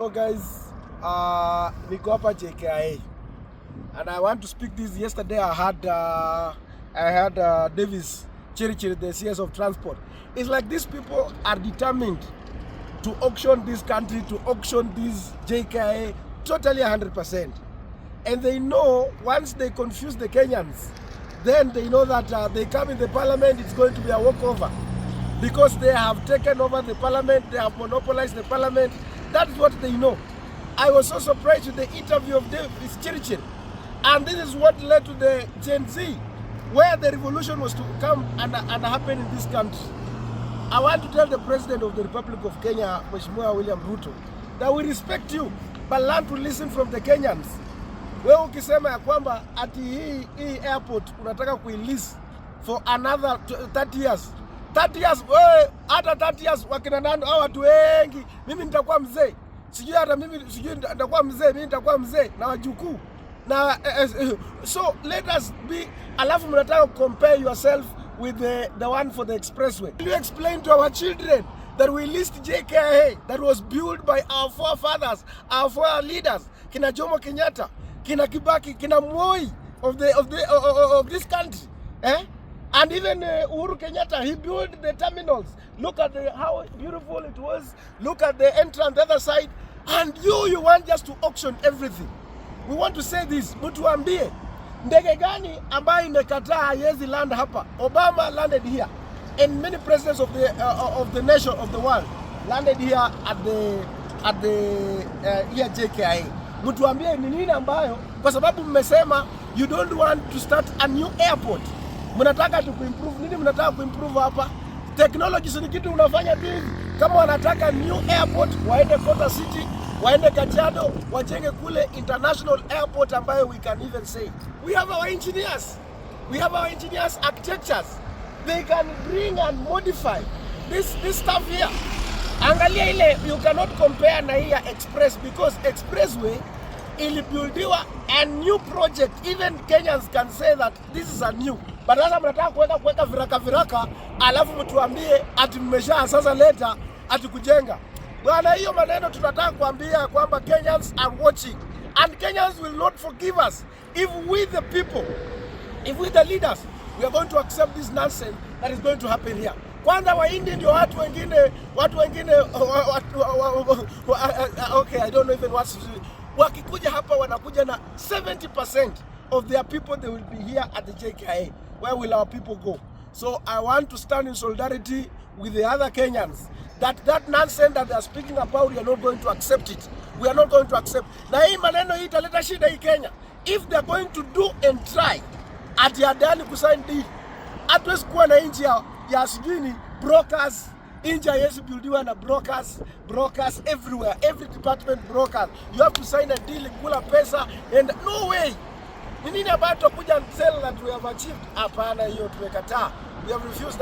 So guys, niko hapa JKIA and I want to speak this. Yesterday I had Davis Chirichiri, the CS of transport. It's like these people are determined to auction this country, to auction this JKIA totally 100%. And they know once they confuse the Kenyans, then they know that they come in the parliament, it's going to be a walkover. Because they have taken over the parliament, they have monopolized the parliament. That's what they know. I was so surprised with the interview of Davis Chirichiri. And this is what led to the Gen Z, where the revolution was to come and happen in this country. I want to tell the President of the Republic of Kenya, Mheshimiwa William Ruto, that we respect you, but learn to listen from the Kenyans. Wewe ukisema ya kwamba ati hii airport unataka kuilease for another 30 years. 30 years, wewe hata 30 years wakina nando hao watu wengi, mimi nitakuwa mzee. Sijui hata mimi sijui nitakuwa mzee, mimi nitakuwa mzee na wajukuu. Na so let us be, alafu mnataka compare yourself with the one for the expressway. Will you explain to our children that we leased JKIA that was built by our forefathers, our four leaders, kina Jomo Kenyatta, kina Kibaki, kina Moi of this country, eh? And even Uhuru Kenyatta, he built the terminals. Look at how beautiful it was. Look at the entrance the other side. And you want just to auction everything. We want to say this, mtuambie ndege gani ambayo imekataa haiwezi land hapa? Obama landed here, and many presidents of the nation of the world landed here at the here JKIA. Mtuambie ni nini ambayo, kwa sababu mmesema you don't want to start a new airport. Mnataka tu kuimprove nini? Mnataka kuimprove hapa technology, si kitu unafanya hivi. Kama wanataka new airport, waende Kota City, waende Kajiado, wajenge kule international airport ambayo we can even say we have our engineers, architects, they can bring and modify this stuff here. Angalia ile, you cannot compare na hii express, because expressway ilibuildiwa a new project. Even Kenyans can say that this is a new. But sasa mnataka kuweka viraka alafu mtuambie ati mmesha sasa leta ati kujenga. Bwana, hiyo maneno tunataka kuambia kwamba Kenyans are watching, and Kenyans will not forgive us if we the people, if we the leaders, we are going to accept this nonsense that is going to happen here. Kwanza Wahindi ndio watu wengine okay, I don't know even what wakikuja hapa wanakuja na 70% of their people, they will be here at the JKIA. Where will our people go? So I want to stand in solidarity with the other Kenyans. That nonsense that they are speaking about, we are not going to accept it. We are not going to accept. Na hii maneno hii italeta shida hii Kenya. If they are going to do and try at yadani kusign deal, hatuwezi kuwa na nchi ya sijini brokers. Nchi haiwezi buildiwa na brokers everywhere, every department brokers. You have to sign a deal, kula pesa, and no way. Ni nini ambayo tutakuja and tell that we have achieved? Hapana, hiyo tumekataa. We have refused that.